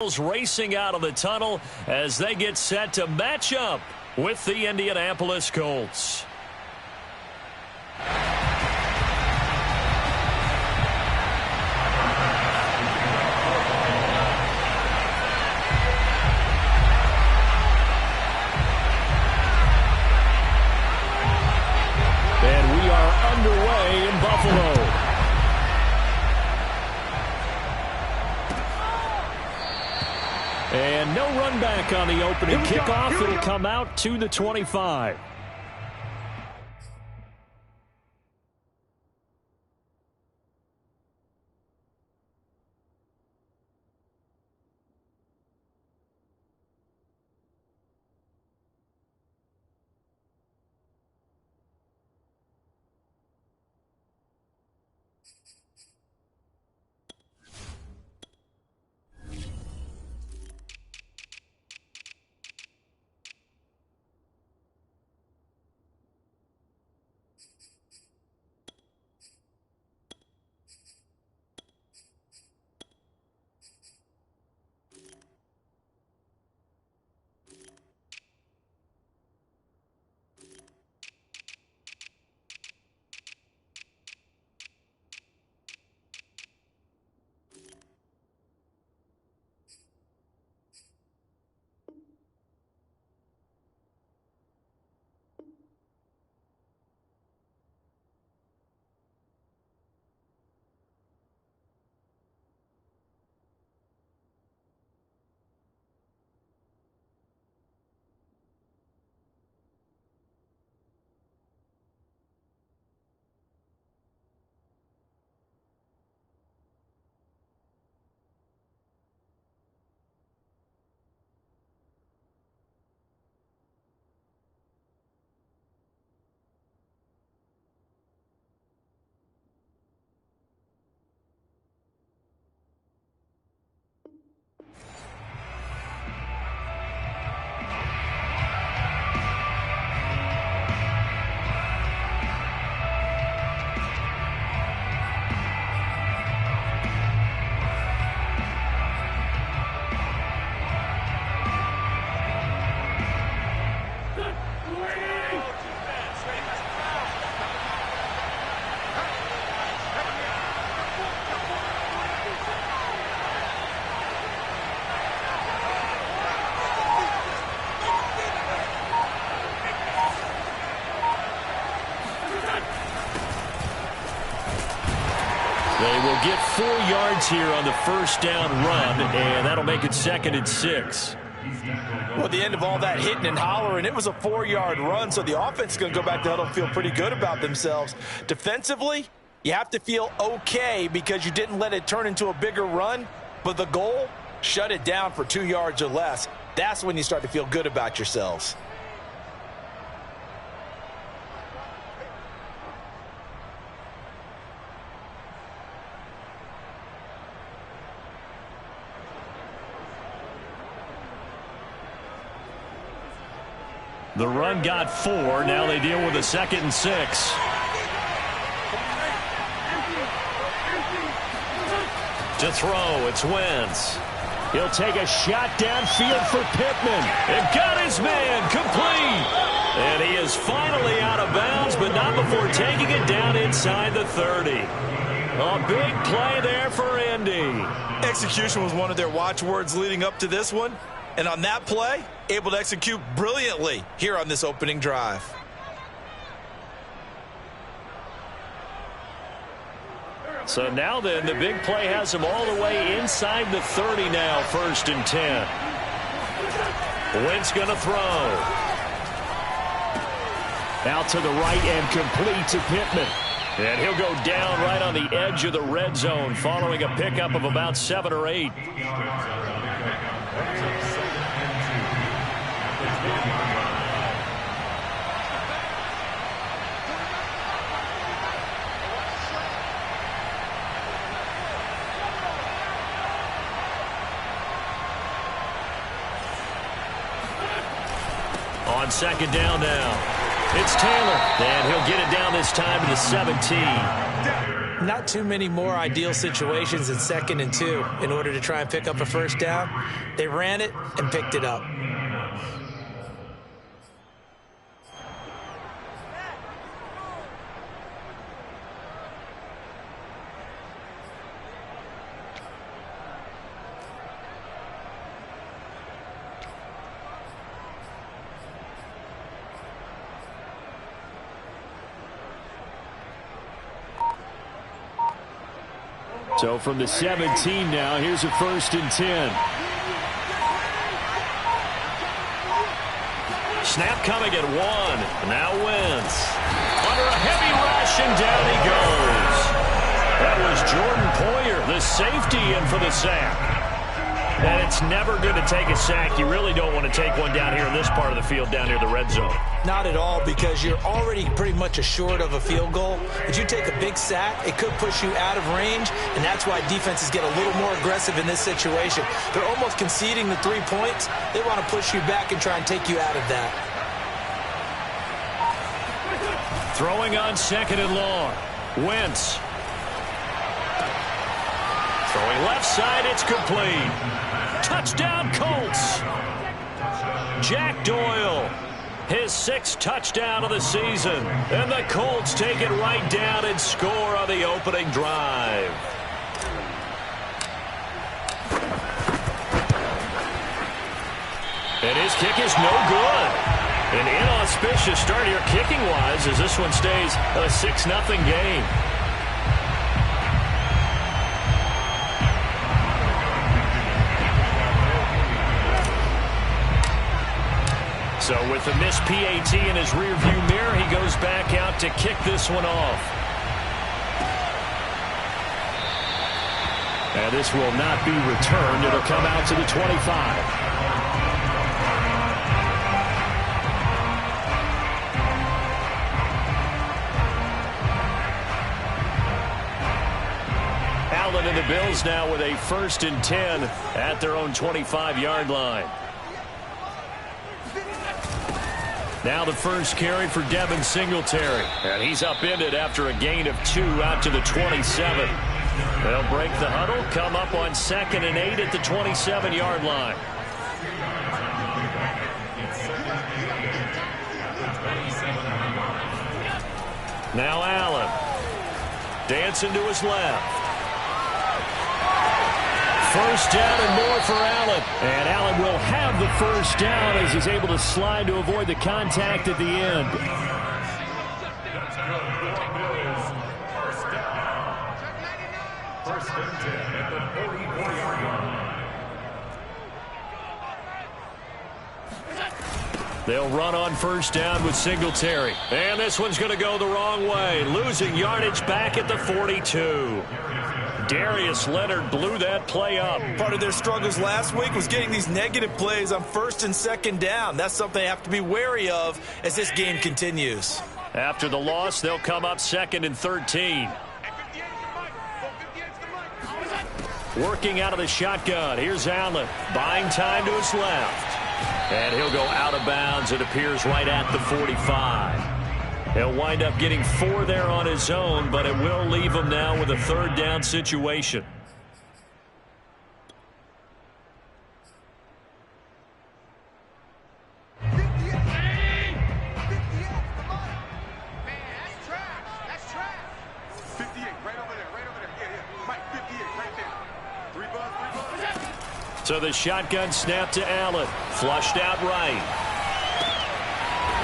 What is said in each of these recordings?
Racing out of the tunnel as they get set to match up with the Indianapolis Colts. And we are underway in Buffalo. And no run back on the opening kickoff. It'll come out to the 25. They will get 4 yards here on the first down run, and that'll make it 2nd and 6. Well, at the end of all that hitting and hollering, it was a 4-yard run, so the offense is going to go back to huddle and feel pretty good about themselves. Defensively, you have to feel okay because you didn't let it turn into a bigger run, but the goal, shut it down for 2 yards or less. That's when you start to feel good about yourselves. The run got 4. Now they deal with a 2nd and 6. To throw, it's Wentz. He'll take a shot downfield for Pittman. And got his man complete. And he is finally out of bounds, but not before taking it down inside the 30. A big play there for Indy. Execution was one of their watchwords leading up to this one. And on that play, able to execute brilliantly here on this opening drive. So now then, the big play has him all the way inside the 30 now, 1st and 10. Wentz going to throw. Out to the right and complete to Pittman. And he'll go down right on the edge of the red zone following a pickup of about 7 or 8. On 2nd down now. It's Taylor, and he'll get it down this time to the 17. Not too many more ideal situations in 2nd and 2 in order to try and pick up a first down. They ran it and picked it up. So from the 17 now, here's a 1st and 10. Snap coming at 1. Now Wentz. Under a heavy rush, and down he goes. That was Jordan Poyer, the safety, in for the sack. And it's never good to take a sack. You really don't want to take one down here in this part of the field, down near the red zone. Not at all, because you're already pretty much assured of a field goal. If you take a big sack, it could push you out of range, and that's why defenses get a little more aggressive in this situation. They're almost conceding the 3 points. They want to push you back and try and take you out of that. Throwing on 2nd and long. Wentz. Throwing left side, it's complete. Touchdown, Colts. Jack Doyle, his 6th touchdown of the season. And the Colts take it right down and score on the opening drive. And his kick is no good. An inauspicious start here kicking-wise as this one stays a 6-0 game. So with the missed PAT in his rearview mirror, he goes back out to kick this one off. And this will not be returned. It'll come out to the 25. Allen and the Bills now with a 1st and 10 at their own 25-yard line. Now the first carry for Devin Singletary. And he's upended after a gain of 2 out to the 27. They'll break the huddle, come up on 2nd and 8 at the 27-yard line. Now Allen. Dancing to his left. First down and more for Allen. And Allen will have the first down as he's able to slide to avoid the contact at the end. First and 10 at the 44-yard line. They'll run on first down with Singletary. And this one's going to go the wrong way. Losing yardage back at the 42. Darius Leonard blew that play up. Part of their struggles last week was getting these negative plays on 1st and 2nd down. That's something they have to be wary of as this game continues. After the loss, they'll come up 2nd and 13. Working out of the shotgun. Here's Allen. Buying time to his left. And he'll go out of bounds. It appears right at the 45. He'll wind up getting 4 there on his own, but it will leave him now with a 3rd down situation. So the shotgun snap to Allen. Flushed out right.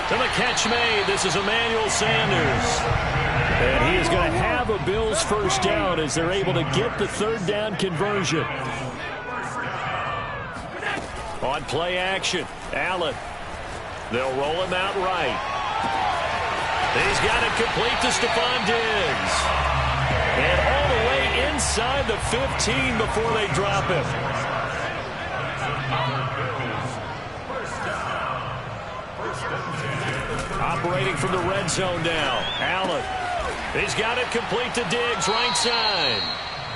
To the catch made. This is Emmanuel Sanders. And he is going to have a Bills first down as they're able to get the 3rd down conversion. On play action, Allen. They'll roll him out right. He's got it complete to Stephon Diggs. And all the way inside the 15 before they drop him. Operating from the red zone now. Allen. He's got it complete to Diggs, right side.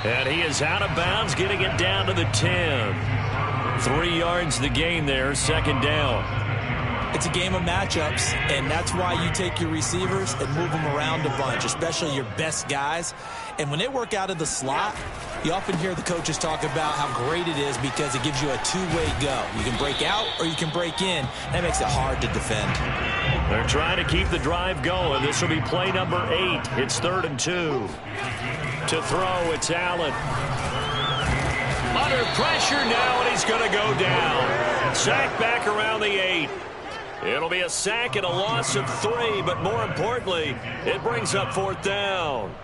And he is out of bounds, getting it down to the 10. 3 yards the gain there, 2nd down. It's a game of matchups, and that's why you take your receivers and move them around a bunch, especially your best guys. And when they work out of the slot, you often hear the coaches talk about how great it is because it gives you a two-way go. You can break out or you can break in. That makes it hard to defend. They're trying to keep the drive going. This will be play number 8. It's 3rd and 2. To throw, it's Allen. Under pressure now, and he's going to go down. Sacked back around the 8. It'll be a sack and a loss of 3, but more importantly, it brings up 4th down.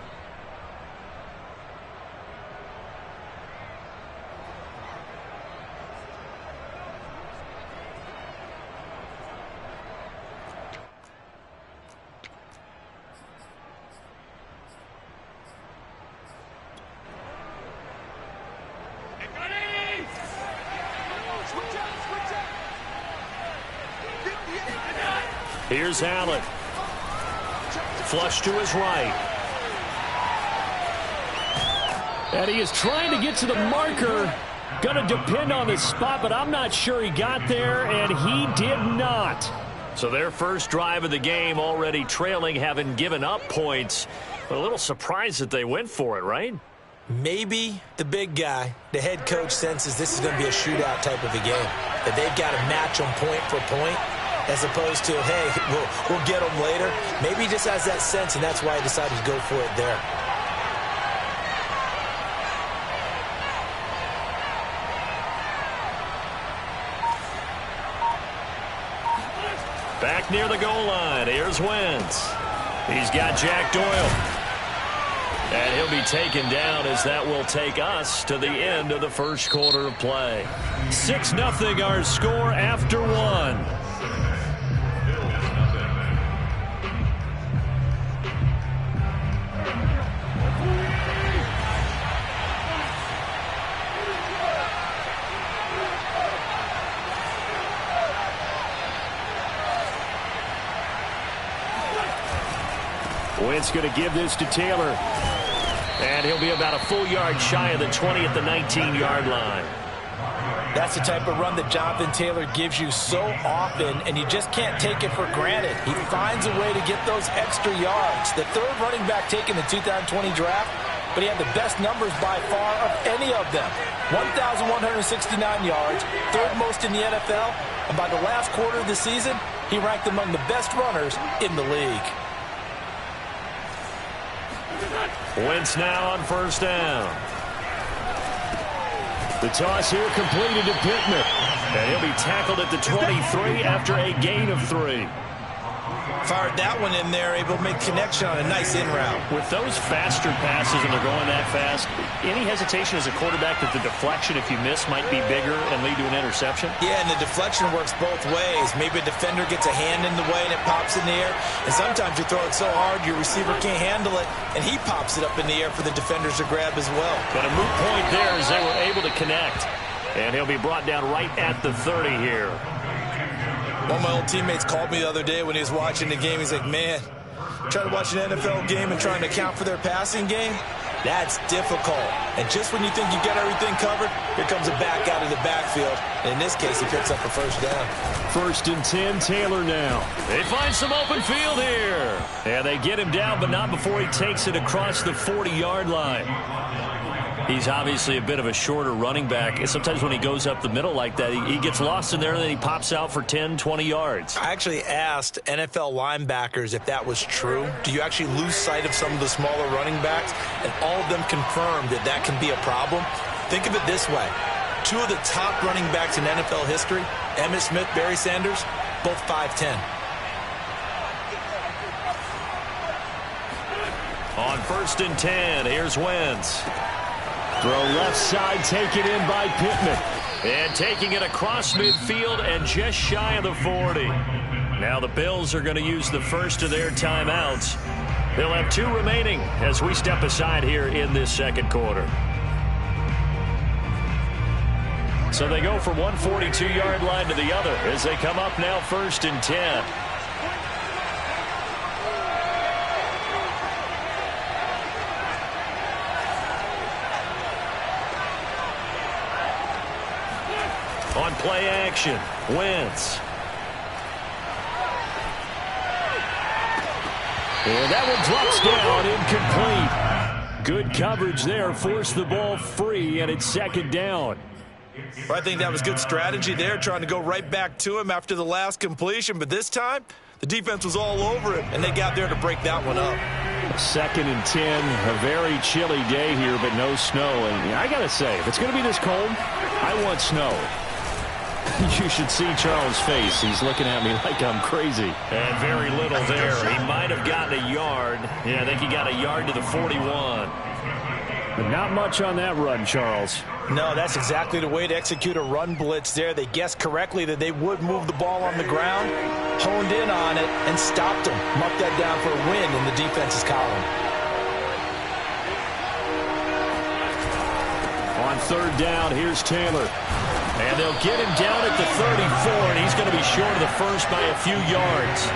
Here's Allen. Flush to his right. And he is trying to get to the marker. Going to depend on the spot, but I'm not sure he got there, and he did not. So their first drive of the game already trailing, having given up points. But a little surprised that they went for it, right? Maybe the big guy, the head coach, senses this is going to be a shootout type of a game. That they've got to match them point for point. As opposed to, hey, we'll get them later. Maybe he just has that sense, and that's why he decided to go for it there. Back near the goal line. Here's Wentz. He's got Jack Doyle. And he'll be taken down as that will take us to the end of the first quarter of play. 6-0 our score after 1. Wentz going to give this to Taylor. And he'll be about a full yard shy of the 20 at the 19-yard line. That's the type of run that Jonathan Taylor gives you so often, and you just can't take it for granted. He finds a way to get those extra yards. The third running back taken in the 2020 draft, but he had the best numbers by far of any of them. 1,169 yards, third most in the NFL, and by the last quarter of the season, he ranked among the best runners in the league. Wentz now on first down. The toss here completed to Pittman. And he'll be tackled at the 23 after a gain of 3. Fired that one in there, able to make connection on a nice in route. With those faster passes and they're going that fast, any hesitation as a quarterback that the deflection, if you miss, might be bigger and lead to an interception? Yeah, and the deflection works both ways. Maybe a defender gets a hand in the way and it pops in the air. And sometimes you throw it so hard your receiver can't handle it, and he pops it up in the air for the defenders to grab as well. But a moot point there as they were able to connect. And he'll be brought down right at the 30 here. One of my old teammates called me the other day when he was watching the game. He's like, man, trying to watch an NFL game and trying to account for their passing game, that's difficult. And just when you think you got everything covered, here comes a back out of the backfield. And in this case, he picks up a first down. 1st and 10, Taylor now. They find some open field here. And they get him down, but not before he takes it across the 40-yard line. He's obviously a bit of a shorter running back. And sometimes when he goes up the middle like that, he gets lost in there, and then he pops out for 10, 20 yards. I actually asked NFL linebackers if that was true. Do you actually lose sight of some of the smaller running backs? And all of them confirmed that that can be a problem. Think of it this way. 2 of the top running backs in NFL history, Emmitt Smith, Barry Sanders, both 5'10". On 1st and 10, here's Wentz. Throw left side, taken in by Pittman. And taking it across midfield and just shy of the 40. Now the Bills are going to use the first of their timeouts. They'll have 2 remaining as we step aside here in this second quarter. So they go from one 42-yard line to the other as they come up now 1st and 10. On play action, Wentz. And that one drops down, incomplete. Good coverage there, forced the ball free, and it's second down. I think that was good strategy there, trying to go right back to him after the last completion. But this time, the defense was all over him, and they got there to break that one up. 2nd and 10, a very chilly day here, but no snow. And I got to say, if it's going to be this cold, I want snow. You should see Charles' face. He's looking at me like I'm crazy. And very little there. He might have gotten a yard. Yeah, I think he got a yard to the 41. But not much on that run, Charles. No, that's exactly the way to execute a run blitz there. They guessed correctly that they would move the ball on the ground, honed in on it, and stopped them. Marked that down for a win in the defense's column. On 3rd down, here's Taylor. And they'll get him down at the 34, and he's going to be short of the first by a few yards.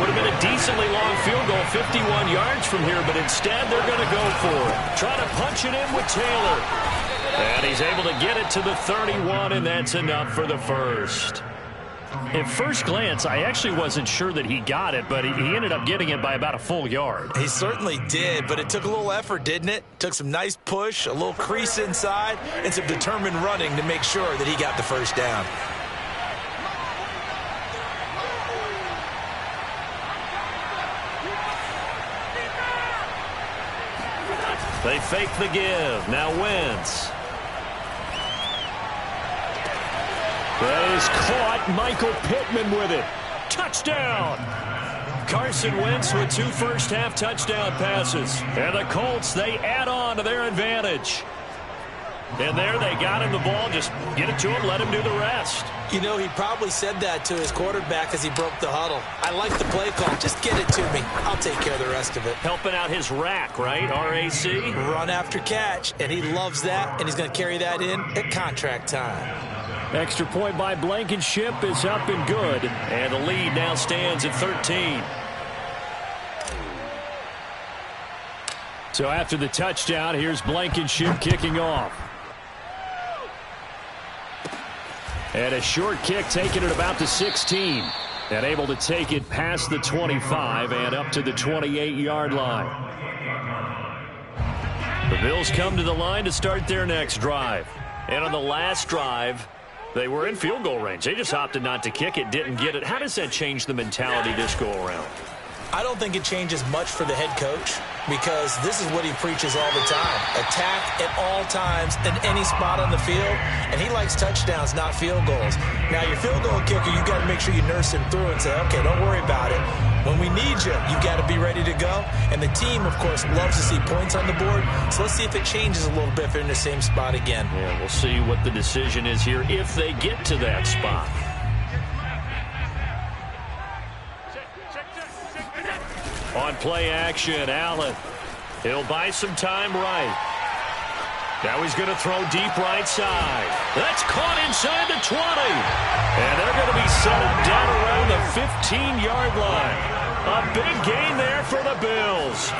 Would have been a decently long field goal, 51 yards from here, but instead they're going to go for it. Try to punch it in with Taylor. And he's able to get it to the 31, and that's enough for the first. At first glance, I actually wasn't sure that he got it, but he ended up getting it by about a full yard. He certainly did, but it took a little effort, didn't it? Took some nice push, a little crease inside, and some determined running to make sure that he got the first down. They fake the give. Now Wentz. That is caught. Michael Pittman with it. Touchdown. Carson Wentz with 2 first-half touchdown passes. And the Colts, they add on to their advantage. And there they got him the ball. Just get it to him, let him do the rest. You know, he probably said that to his quarterback as he broke the huddle. I like the play call. Just get it to me. I'll take care of the rest of it. Helping out his rack, right? R-A-C? Run after catch, and he loves that, and he's going to carry that in at contract time. Extra point by Blankenship is up and good. And the lead now stands at 13. So after the touchdown, here's Blankenship kicking off. And a short kick taken at about the 16. And able to take it past the 25 and up to the 28-yard line. The Bills come to the line to start their next drive. And on the last drive, they were in field goal range. They just opted not to kick it, didn't get it. How does that change the mentality this go around? I don't think it changes much for the head coach because this is what he preaches all the time. Attack at all times in any spot on the field, and he likes touchdowns, not field goals. Now, your field goal kicker, you got to make sure you nurse him through and say, okay, don't worry about it. When we need you, you got to be ready to go. And the team, of course, loves to see points on the board. So let's see if it changes a little bit if they're in the same spot again. Yeah, we'll see what the decision is here if they get to that spot. On play action, Allen. He'll buy some time right. Now he's going to throw deep right side. That's caught inside the 20. And they're going to be set up down around the 15-yard line. A big gain there for the Bills.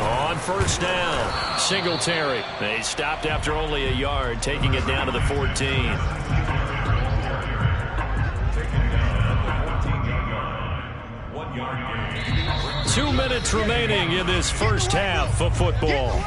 On 1st down, Singletary. They stopped after only a yard, taking it down to the 14. 2 minutes remaining in this first half of football.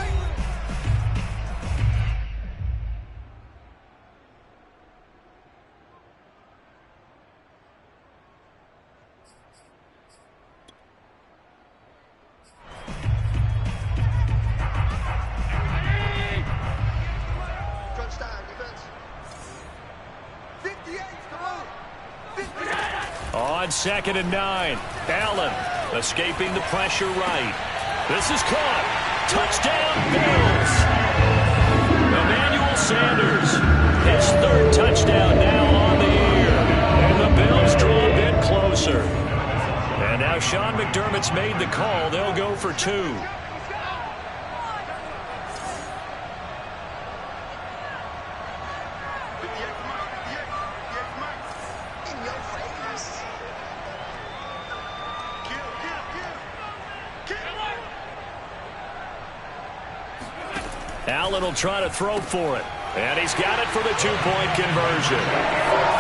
On 2nd and 9, Allen escaping the pressure right. This is caught. Touchdown, Bills. Emmanuel Sanders, his 3rd touchdown now on the year. And the Bills draw a bit closer. And now Sean McDermott's made the call. They'll go for 2. Allen will try to throw for it. And he's got it for the two-point conversion.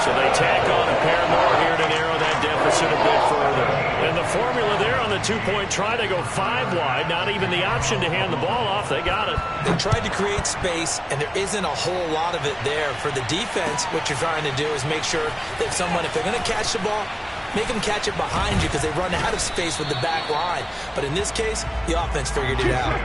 So they tack on a pair more here to narrow that deficit a bit further. And the formula there on the two-point try, they go 5 wide. Not even the option to hand the ball off. They got it. They tried to create space, and there isn't a whole lot of it there. For the defense, what you're trying to do is make sure that if they're going to catch the ball, make them catch it behind you because they run out of space with the back line. But in this case, the offense figured it out.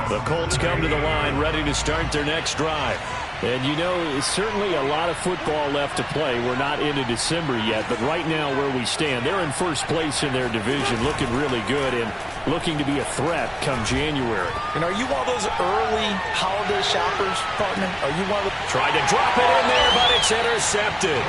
The Colts come to the line, ready to start their next drive. And you know, certainly a lot of football left to play. We're not into December yet, but right now where we stand, they're in first place in their division, looking really good and looking to be a threat come January. And are you one of those early holiday shoppers, partner? Are you one of the... Tried to drop it in there, but it's intercepted.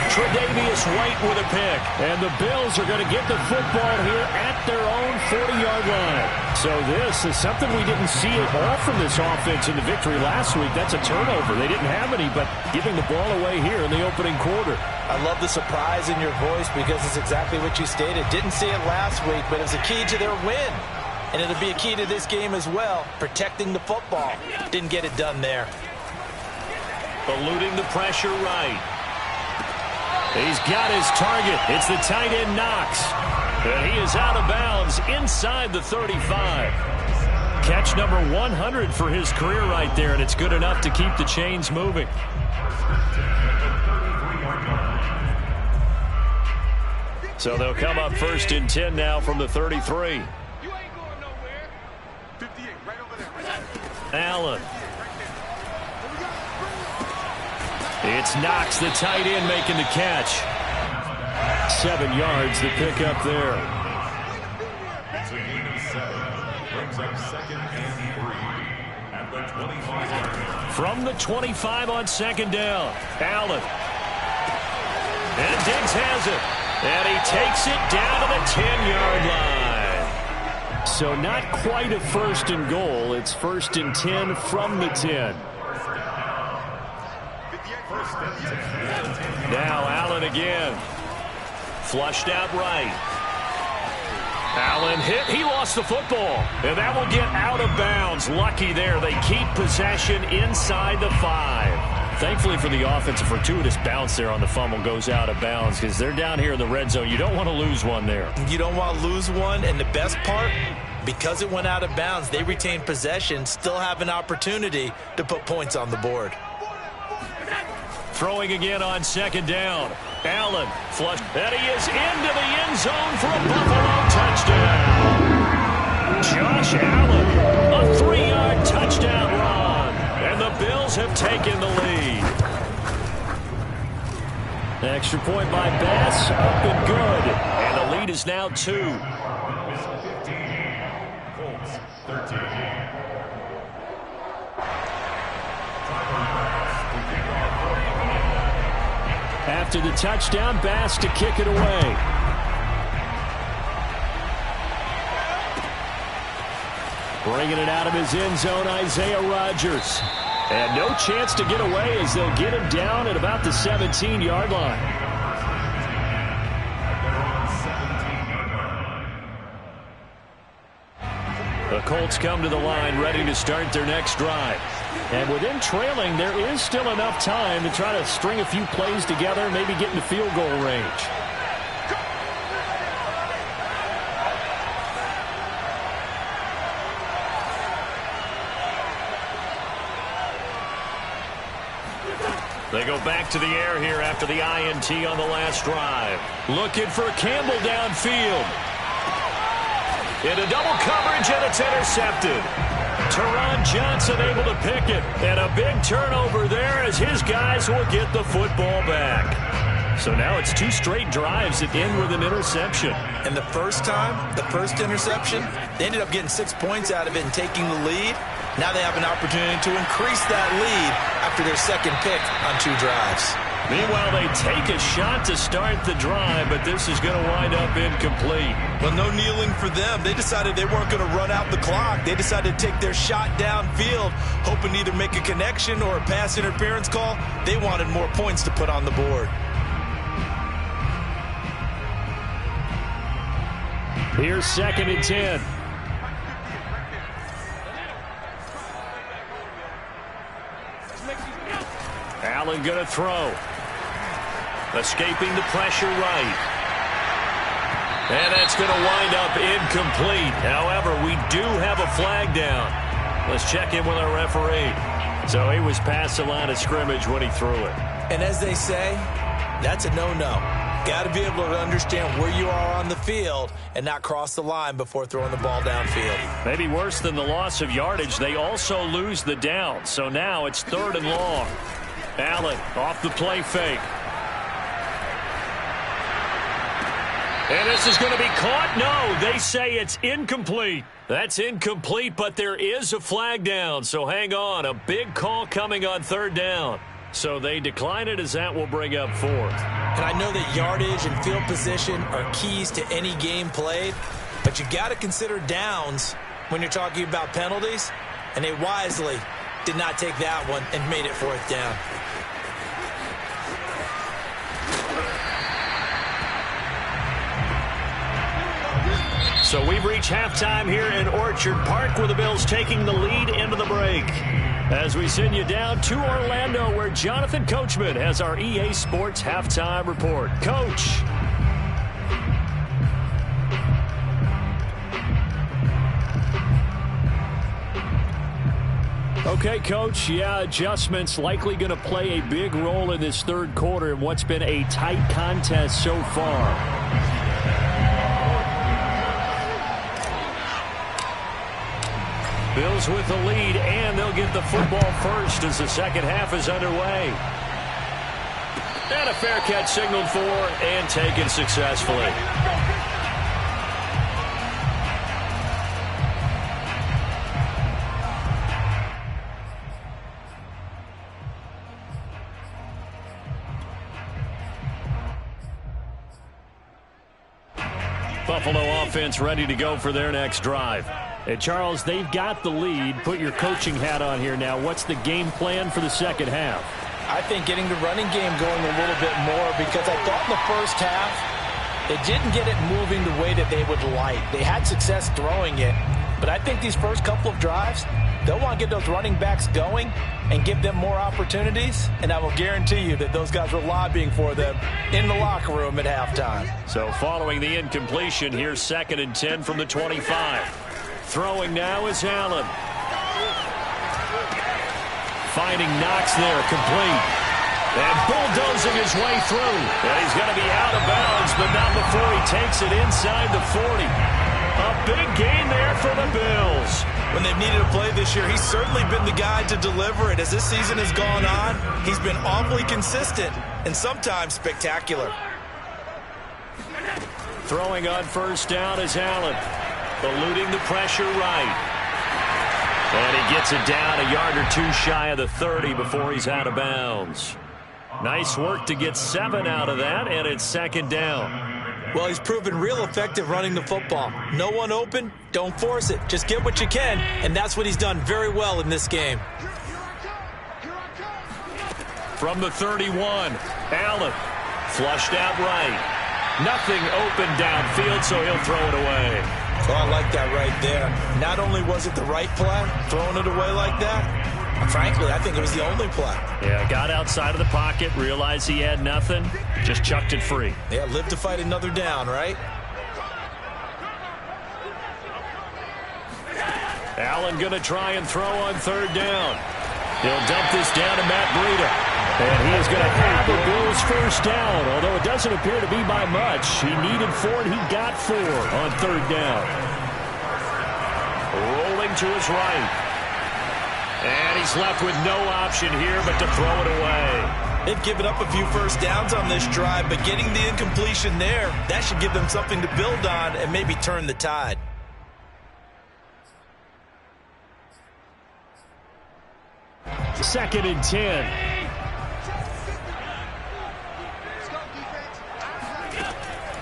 Tre'Davious White with a pick. And the Bills are going to get the football here at their own 40-yard line. So this is something we didn't see at all from this offense in the victory last week. That's a turnover. They didn't have any, but giving the ball away here in the opening quarter. I love the surprise in your voice because it's exactly what you stated. Didn't see it last week, but it was a key to their win. And it'll be a key to this game as well, protecting the football. Didn't get it done there. Eluding the pressure right. He's got his target. It's the tight end Knox. And he is out of bounds inside the 35. Catch number 100 for his career right there, and it's good enough to keep the chains moving. So they'll come up first and 10 now from the 33. Allen. It's Knox, the tight end, making the catch. 7 yards, the pick up there. From the 25 on second down, Allen. And Diggs has it. And he takes it down to the 10-yard line. So not quite a first and goal. It's first and 10 from the 10. Now Allen again. Flushed out right. Allen hit. He lost the football. And that will get out of bounds. Lucky there. They keep possession inside the 5. Thankfully for the offense, a fortuitous bounce there on the fumble goes out of bounds because they're down here in the red zone. You don't want to lose one there. You don't want to lose one. And the best part, because it went out of bounds, they retain possession, still have an opportunity to put points on the board. Throwing again on second down. Allen flushed. And he is into the end zone for a Buffalo touchdown. Josh Allen, a 3-yard touchdown run. And the Bills have taken the lead. Extra point by Bass, up and good. And the lead is now 2. Colts 13. After the touchdown, Bass to kick it away. Bringing it out of his end zone, Isaiah Rodgers. And no chance to get away as they'll get him down at about the 17-yard line. The Colts come to the line ready to start their next drive. And with them trailing, there is still enough time to try to string a few plays together, maybe get into field goal range. They go back to the air here after the INT on the last drive. Looking for Campbell downfield. Into double coverage, and it's intercepted. Teron Johnson able to pick it. And a big turnover there as his guys will get the football back. So now it's 2 straight drives that end with an interception. And the first time, the first interception, they ended up getting 6 points out of it and taking the lead. Now they have an opportunity to increase that lead after their second pick on 2 drives. Meanwhile, they take a shot to start the drive, but this is going to wind up incomplete. Well, no kneeling for them. They decided they weren't going to run out the clock. They decided to take their shot downfield, hoping to either make a connection or a pass interference call. They wanted more points to put on the board. Here's 2nd and 10. Allen going to throw. Escaping the pressure right. And that's going to wind up incomplete. However, we do have a flag down. Let's check in with our referee. So he was past the line of scrimmage when he threw it. And as they say, that's a no-no. Got to be able to understand where you are on the field and not cross the line before throwing the ball downfield. Maybe worse than the loss of yardage, they also lose the down. So now it's 3rd and long. Allen off the play fake. And this is going to be caught. No, they say it's incomplete. That's incomplete, but there is a flag down. So hang on. A big call coming on 3rd down. So they decline it as that will bring up 4th. And I know that yardage and field position are keys to any game played, but you got to consider downs when you're talking about penalties, and they wisely did not take that one and made it 4th down. So we've reached halftime here in Orchard Park with the Bills taking the lead into the break. As we send you down to Orlando where Jonathan Coachman has our EA Sports Halftime Report. Coach. Okay, Coach. Yeah, adjustments likely going to play a big role in this 3rd quarter in what's been a tight contest so far. Bills with the lead, and they'll get the football first as the second half is underway. And a fair catch signaled for and taken successfully. Buffalo offense ready to go for their next drive. And Charles, they've got the lead. Put your coaching hat on here now. What's the game plan for the second half? I think getting the running game going a little bit more, because I thought in the first half they didn't get it moving the way that they would like. They had success throwing it, but I think these first couple of drives, they'll want to get those running backs going and give them more opportunities, and I will guarantee you that those guys were lobbying for them in the locker room at halftime. So following the incompletion, here's 2nd and 10 from the 25. Throwing now is Allen. Finding Knox there, complete. And bulldozing his way through. And he's going to be out of bounds, but not before he takes it inside the 40. A big gain there for the Bills. When they've needed a play this year, he's certainly been the guy to deliver it. As this season has gone on, he's been awfully consistent and sometimes spectacular. Throwing on 1st down is Allen. Eluding the pressure right. And he gets it down a yard or 2 shy of the 30 before he's out of bounds. Nice work to get 7 out of that, and it's 2nd down. Well, he's proven real effective running the football. No one open, don't force it. Just get what you can, and that's what he's done very well in this game. From the 31, Allen flushed out right. Nothing open downfield, so he'll throw it away. Oh, I like that right there. Not only was it the right play, throwing it away like that, frankly, I think it was the only play. Yeah, got outside of the pocket, realized he had nothing, just chucked it free. Yeah, live to fight another down, right? Allen going to try and throw on 3rd down. He'll dump this down to Matt Breida. And he is going to have the Bills' 1st down, although it doesn't appear to be by much. He needed 4, and he got 4 on 3rd down. Rolling to his right. And he's left with no option here but to throw it away. They've given up a few 1st downs on this drive, but getting the incompletion there, that should give them something to build on and maybe turn the tide. Second and 10.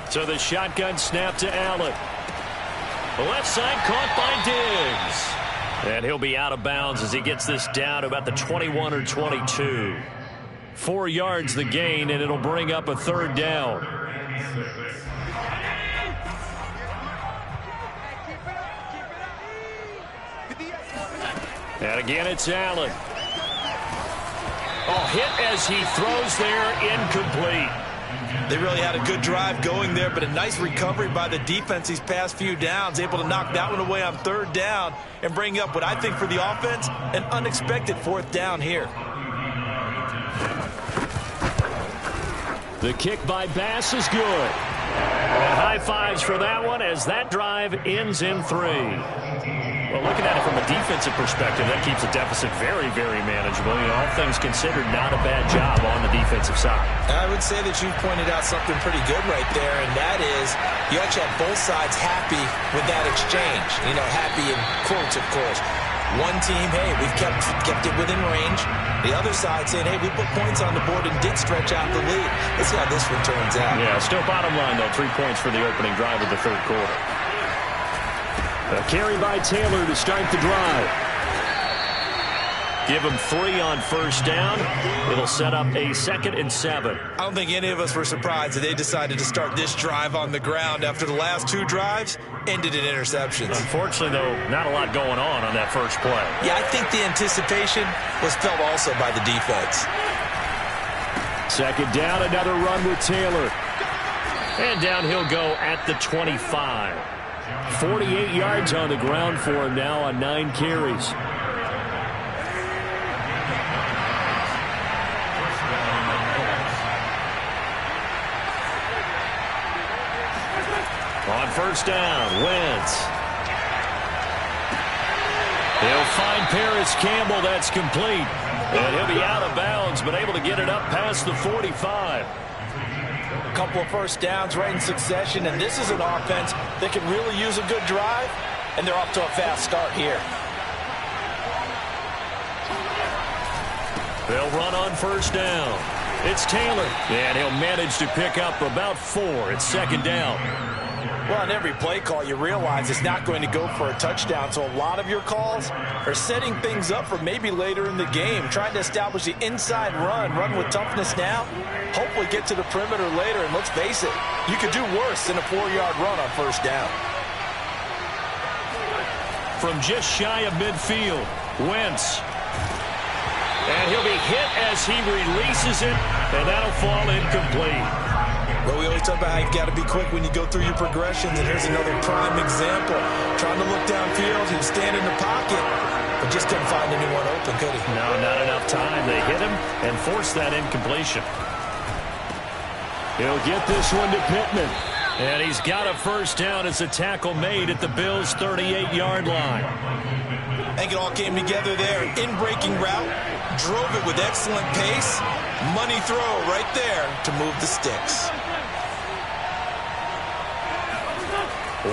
So the shotgun snap to Allen. The left side caught by Diggs. And he'll be out of bounds as he gets this down to about the 21 or 22. 4 yards the gain, and it'll bring up a 3rd down. And again, it's Allen. Oh, hit as he throws there, incomplete. They really had a good drive going there, but a nice recovery by the defense these past few downs, able to knock that one away on third down and bring up what I think for the offense, an unexpected fourth down here. The kick by Bass is good. And high fives for that one as that drive ends in 3. Well, looking at it from a defensive perspective, that keeps the deficit very, very manageable. You know, all things considered, not a bad job on the defensive side. I would say that you pointed out something pretty good right there, and that is you actually have both sides happy with that exchange. You know, happy in quotes, of course. One team, hey, we've kept it within range. The other side saying, hey, we put points on the board and did stretch out the lead. Let's see how this one turns out. Yeah, still bottom line, though, 3 points for the opening drive of the third quarter. A carry by Taylor to start the drive. Give him 3 on first down. It'll set up a 2nd and 7. I don't think any of us were surprised that they decided to start this drive on the ground after the last 2 drives ended in interceptions. Unfortunately, though, not a lot going on that first play. Yeah, I think the anticipation was felt also by the defense. 2nd down, another run with Taylor. And down he'll go at the 25. 48 yards on the ground for him now on 9 carries. On first down, Wentz. He'll find Paris Campbell. That's complete. And he'll be out of bounds, but able to get it up past the 45. A couple of first downs right in succession, and this is an offense that can really use a good drive, and they're off to a fast start here. They'll run on first down. It's Taylor, and he'll manage to pick up about 4. It's 2nd down. Well, on every play call, you realize it's not going to go for a touchdown, so a lot of your calls are setting things up for maybe later in the game, trying to establish the inside run with toughness now, hopefully get to the perimeter later, and let's face it, you could do worse than a 4-yard run on first down. From just shy of midfield, Wentz. And he'll be hit as he releases it, and that'll fall incomplete. Well, we always talk about how you've got to be quick when you go through your progressions, and here's another prime example. Trying to look downfield, he'd stand in the pocket, but just couldn't find anyone open, could he? No, not enough time. They hit him and forced that incompletion. He'll get this one to Pittman. And he's got a first down as a tackle made at the Bills' 38-yard line. I think it all came together there. In-breaking route, drove it with excellent pace. Money throw right there to move the sticks.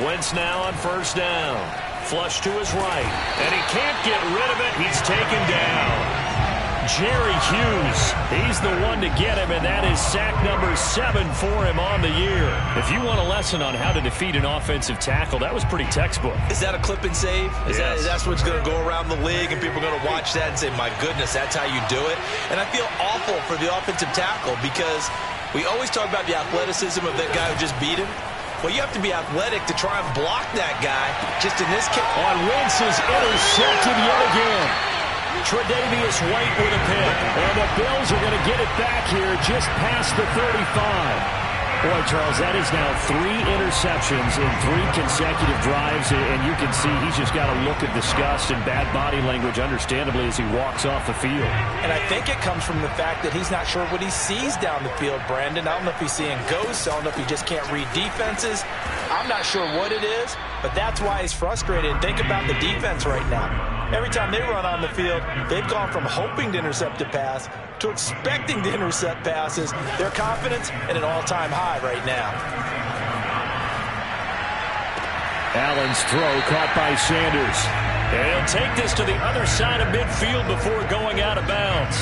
Wentz now on first down. Flush to his right. And he can't get rid of it. He's taken down. Jerry Hughes, he's the one to get him, and that is sack number 7 for him on the year. If you want a lesson on how to defeat an offensive tackle, that was pretty textbook. Is that a clip and save? Yes. That's what's going to go around the league, and people are going to watch that and say, my goodness, that's how you do it. And I feel awful for the offensive tackle because we always talk about the athleticism of that guy who just beat him. Well, you have to be athletic to try and block that guy. Just in this case. On Wentz is intercepted yet again. Tre'Davious White with a pick. And the Bills are going to get it back here just past the 35. Boy, Charles, that is now 3 interceptions in 3 consecutive drives, and you can see he's just got a look of disgust and bad body language, understandably, as he walks off the field. And I think it comes from the fact that he's not sure what he sees down the field, Brandon. I don't know if he's seeing ghosts. I don't know if he just can't read defenses. I'm not sure what it is, but that's why he's frustrated. And think about the defense right now. Every time they run on the field, they've gone from hoping to intercept a pass to expecting to intercept passes. Their confidence at an all-time high right now. Allen's throw caught by Sanders. And he'll take this to the other side of midfield before going out of bounds.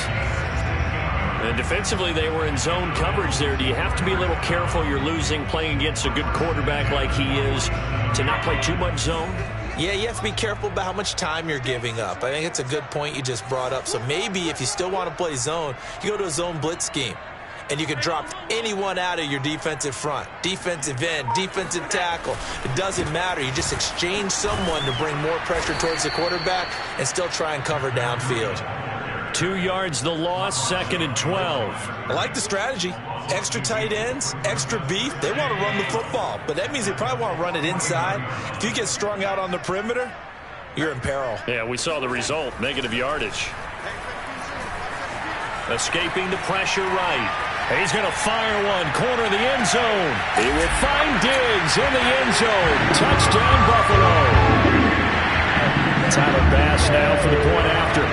And defensively, they were in zone coverage there. Do you have to be a little careful? You're losing playing against a good quarterback like he is to not play too much zone? Yeah, you have to be careful about how much time you're giving up. I think it's a good point you just brought up. So maybe if you still want to play zone, you go to a zone blitz scheme. And you can drop anyone out of your defensive front. Defensive end, defensive tackle. It doesn't matter. You just exchange someone to bring more pressure towards the quarterback and still try and cover downfield. 2 yards the loss, 2nd and 12. I like the strategy. Extra tight ends, extra beef. They want to run the football, but that means they probably want to run it inside. If you get strung out on the perimeter, you're in peril. Yeah, we saw the result, negative yardage. Escaping the pressure right. He's going to fire one, corner of the end zone. He will find Diggs in the end zone. Touchdown, Buffalo. Tyler Bass now for the point after.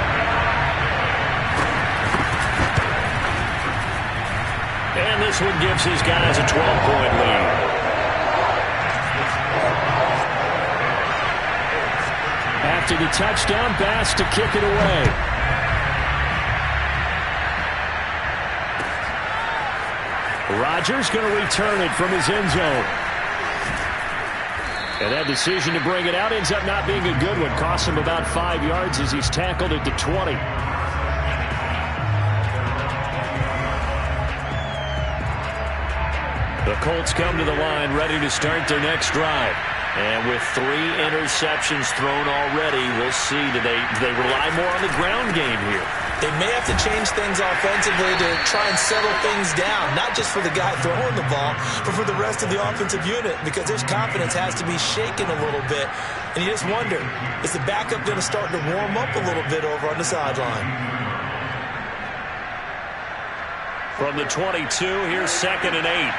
And this one gives his guys a 12-point lead. After the touchdown, Bass to kick it away. Rodgers going to return it from his end zone. And that decision to bring it out ends up not being a good one. Costs him about 5 yards as he's tackled at the 20. The Colts come to the line ready to start their next drive. And with 3 interceptions thrown already, we'll see. Do they rely more on the ground game here? They may have to change things offensively to try and settle things down, not just for the guy throwing the ball, but for the rest of the offensive unit, because his confidence has to be shaken a little bit. And you just wonder, is the backup going to start to warm up a little bit over on the sideline? From the 22, here's 2nd and 8.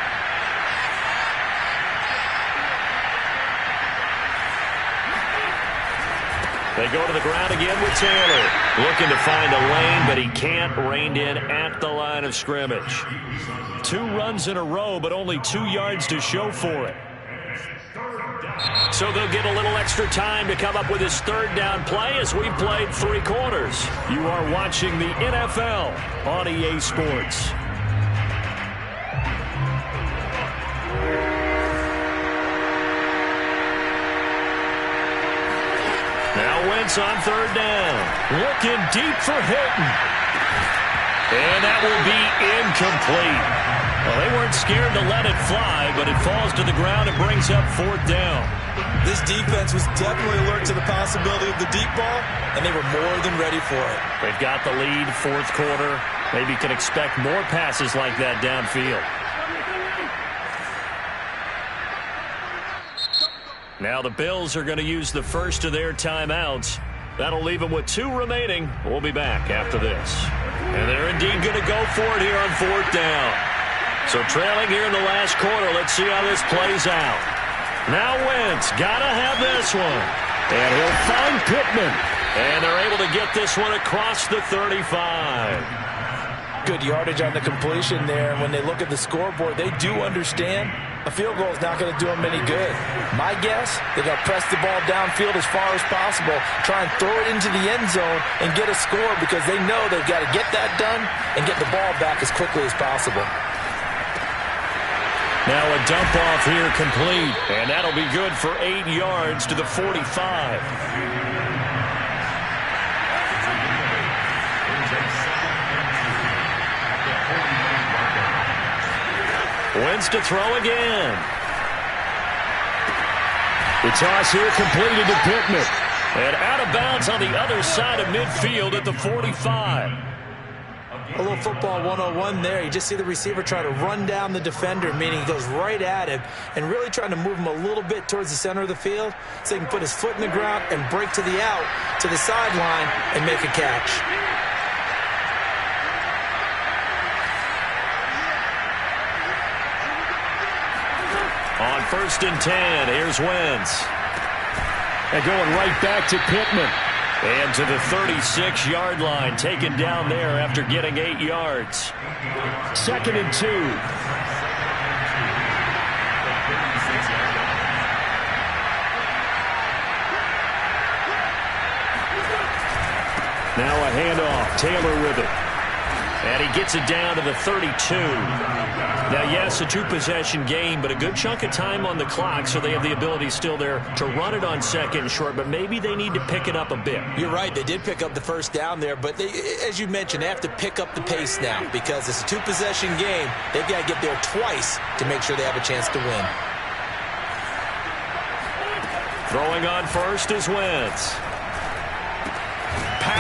They go to the ground again with Taylor. Looking to find a lane, but he can't. Reined in at the line of scrimmage. 2 runs in a row, but only 2 yards to show for it. So they'll get a little extra time to come up with his 3rd down play as we've played 3 quarters. You are watching the NFL on EA Sports. Now Wentz on 3rd down. Looking deep for Hilton. And that will be incomplete. Well, they weren't scared to let it fly, but it falls to the ground and brings up 4th down. This defense was definitely alert to the possibility of the deep ball, and they were more than ready for it. They've got the lead, 4th quarter. Maybe can expect more passes like that downfield. Now the Bills are going to use the first of their timeouts. That'll leave them with 2 remaining. We'll be back after this. And they're indeed going to go for it here on 4th down. So trailing here in the last quarter, let's see how this plays out. Now Wentz, got to have this one. And he'll find Pittman. And they're able to get this one across the 35. Good yardage on the completion there. And when they look at the scoreboard, they do understand a field goal is not going to do them any good. My guess, they're going to press the ball downfield as far as possible, try and throw it into the end zone and get a score because they know they've got to get that done and get the ball back as quickly as possible. Now a dump off here complete, and that'll be good for 8 yards to the 45. Wentz to throw again. The toss here completed to Pittman. And out of bounds on the other side of midfield at the 45. A little football 101 there. You just see the receiver try to run down the defender, meaning he goes right at him and really trying to move him a little bit towards the center of the field so he can put his foot in the ground and break to the out, to the sideline, and make a catch. On 1st and 10, here's Wentz. And going right back to Pittman. And to the 36-yard line, taken down there after getting 8 yards. 2nd and 2. Now a handoff. Taylor with it. And he gets it down to the 32. Now, yes, a 2-possession game, but a good chunk of time on the clock, so they have the ability still there to run it on 2nd and short, but maybe they need to pick it up a bit. You're right. They did pick up the 1st down there, but they, as you mentioned, they have to pick up the pace now because it's a 2-possession game. They've got to get there twice to make sure they have a chance to win. Throwing on 1st is Wentz.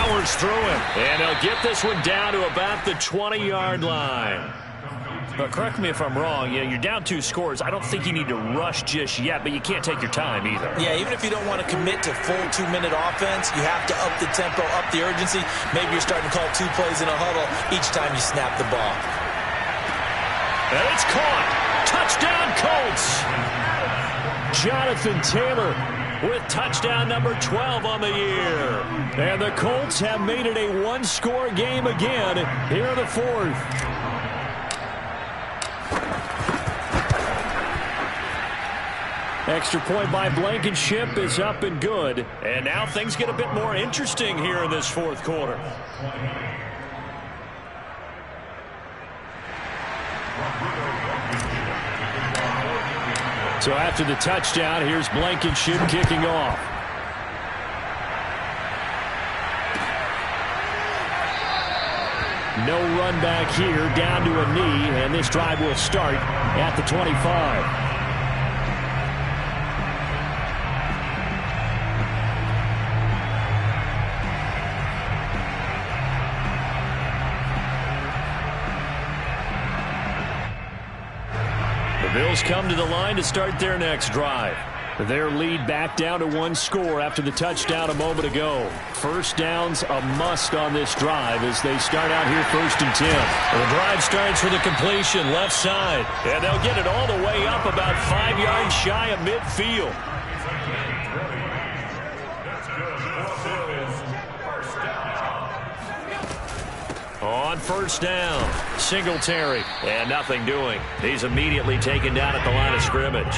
powers through him. And they'll get this one down to about the 20-yard line. But correct me if I'm wrong, you're down 2 scores. I don't think you need to rush just yet, but you can't take your time either. Yeah, even if you don't want to commit to full 2-minute offense, you have to up the tempo, up the urgency. Maybe you're starting to call 2 plays in a huddle each time you snap the ball. And it's caught. Touchdown, Colts. Jonathan Taylor with touchdown number 12 on the year. And the Colts have made it a 1-score game again here in the 4th. Extra point by Blankenship is up and good. And now things get a bit more interesting here in this 4th quarter. So after the touchdown, here's Blankenship kicking off. No run back here, down to a knee, and this drive will start at the 25. Bills come to the line to start their next drive. Their lead back down to 1 score after the touchdown a moment ago. First down's a must on this drive as they start out here 1st and 10. The drive starts with a completion left side. And they'll get it all the way up about 5 yards shy of midfield. On first down, Singletary, and nothing doing. He's immediately taken down at the line of scrimmage.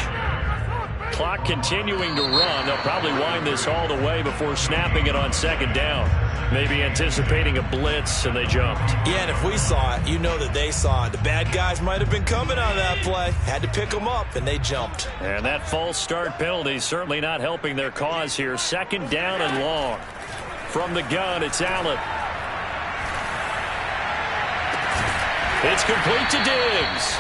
Clock continuing to run. They'll probably wind this all the way before snapping it on 2nd down. Maybe anticipating a blitz, and they jumped. Yeah, and if we saw it, you know that they saw it. The bad guys might have been coming on that play. Had to pick them up, and they jumped. And that false start penalty certainly not helping their cause here. 2nd down and long. From the gun, it's Allen. It's complete to Diggs.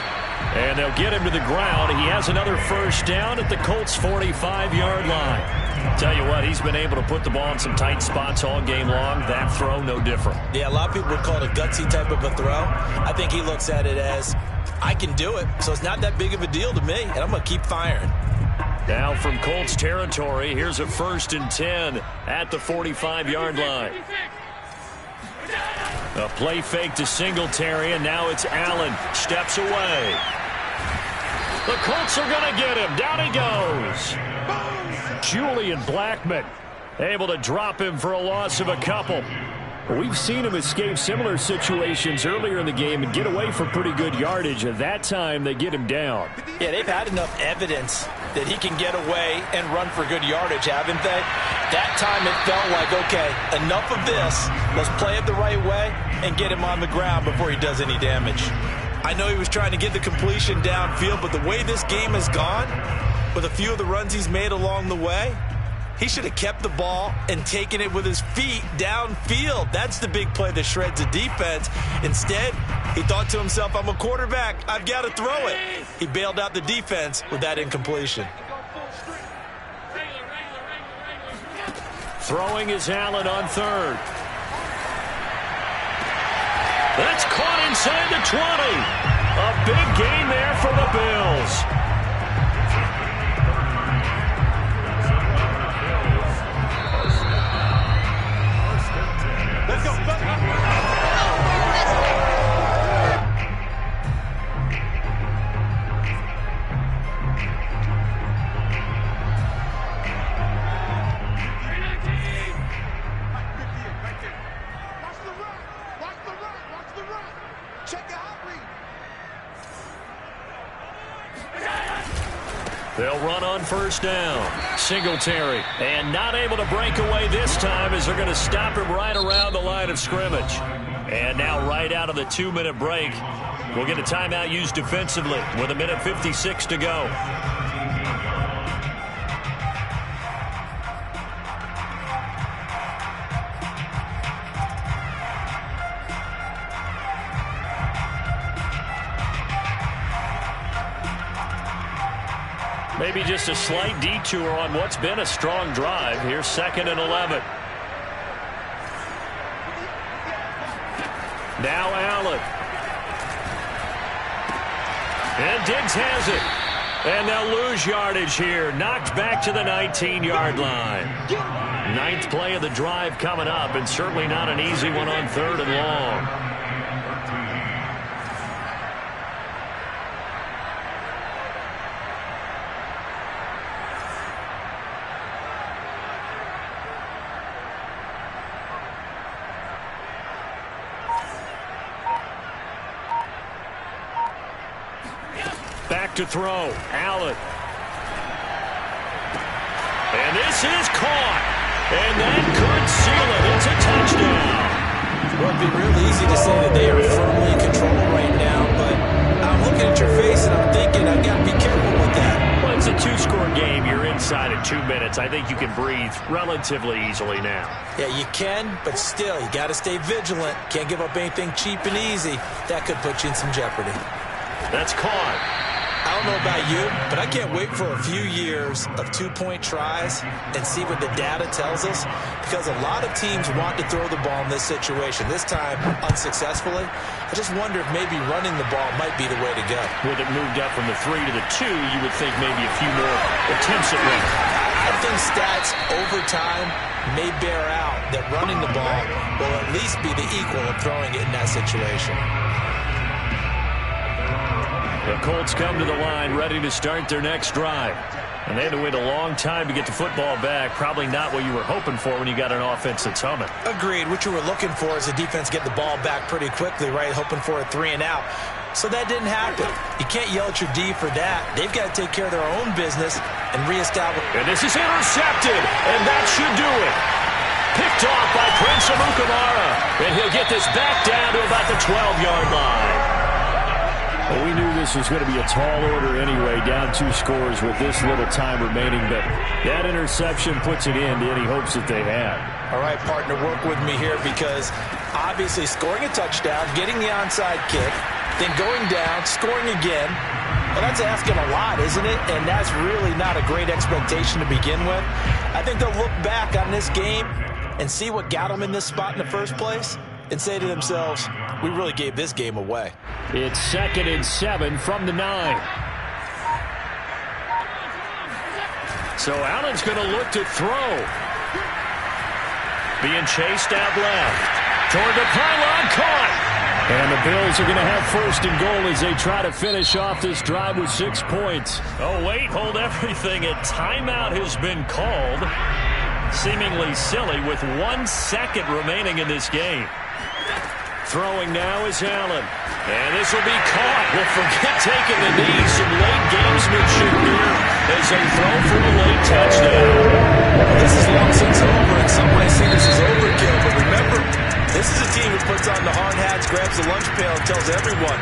And they'll get him to the ground. He has another first down at the Colts' 45-yard line. Tell you what, he's been able to put the ball in some tight spots all game long. That throw, no different. Yeah, a lot of people would call it a gutsy type of a throw. I think he looks at it as, I can do it, so it's not that big of a deal to me, and I'm going to keep firing. Now from Colts territory, here's a 1st and 10 at the 45-yard line. A play fake to Singletary, and now it's Allen. Steps away. The Colts are going to get him. Down he goes. Julian Blackmon able to drop him for a loss of a couple. We've seen him escape similar situations earlier in the game and get away for pretty good yardage. At that time, they get him down. Yeah, they've had enough evidence that he can get away and run for good yardage, haven't they? That time it felt like, okay, enough of this. Let's play it the right way and get him on the ground before he does any damage. I know he was trying to get the completion downfield, but the way this game has gone, with a few of the runs he's made along the way, he should have kept the ball and taken it with his feet downfield. That's the big play that shreds the defense. Instead, he thought to himself, I'm a quarterback. I've got to throw it. He bailed out the defense with that incompletion. Throwing is Allen on 3rd. That's caught inside the 20. A big gain there for the Bills. They'll run on first down. Singletary, and not able to break away this time as they're going to stop him right around the line of scrimmage. And now right out of the 2-minute break, we'll get a timeout used defensively with 1:56 to go. Maybe just a slight detour on what's been a strong drive. Here's 2nd and 11. Now Allen. And Diggs has it. And they'll lose yardage here. Knocked back to the 19-yard line. Ninth play of the drive coming up, and certainly not an easy one on 3rd and long. Back to throw. Allen. And this is caught. And that could seal it. It's a touchdown. Well, it'd be real easy to say that they are firmly in control right now, but I'm looking at your face and I'm thinking I've got to be careful with that. Well, it's a 2-score game. You're inside at 2 minutes. I think you can breathe relatively easily now. Yeah, you can, but still, you got to stay vigilant. Can't give up anything cheap and easy. That could put you in some jeopardy. That's caught. I don't know about you, but I can't wait for a few years of 2-point tries and see what the data tells us, because a lot of teams want to throw the ball in this situation, this time unsuccessfully. I just wonder if maybe running the ball might be the way to go. With it moved up from the 3 to the 2, you would think maybe a few more attempts at running. I think stats over time may bear out that running the ball will at least be the equal of throwing it in that situation. The Colts come to the line ready to start their next drive. And they had to wait a long time to get the football back. Probably not what you were hoping for when you got an offense that's humming. Agreed. What you were looking for is the defense get the ball back pretty quickly, right? Hoping for a 3-and-out. So that didn't happen. You can't yell at your D for that. They've got to take care of their own business and reestablish. And this is intercepted. And that should do it. Picked off by Prince Amukamara. And he'll get this back down to about the 12-yard line. Well, we knew this was going to be a tall order anyway, down 2 scores with this little time remaining, but that interception puts it in to any hopes that they had. All right, partner, work with me here, because obviously scoring a touchdown, getting the onside kick, then going down, scoring again, well, that's asking a lot, isn't it? And that's really not a great expectation to begin with. I think they'll look back on this game and see what got them in this spot in the first place and say to themselves, we really gave this game away. It's 2nd and 7 from the 9. So Allen's going to look to throw. Being chased out left. Toward the pylon, caught. And the Bills are going to have 1st and goal as they try to finish off this drive with 6 points. Oh, wait, hold everything. A timeout has been called. Seemingly silly with 1 second remaining in this game. Throwing now is Allen. And this will be caught. Well, forget taking the knee. Some late gamesmanship here as they throw for a late touchdown. Well, this is long since over, and some might see this as overkill. But remember, this is a team who puts on the hard hats, grabs the lunch pail, and tells everyone,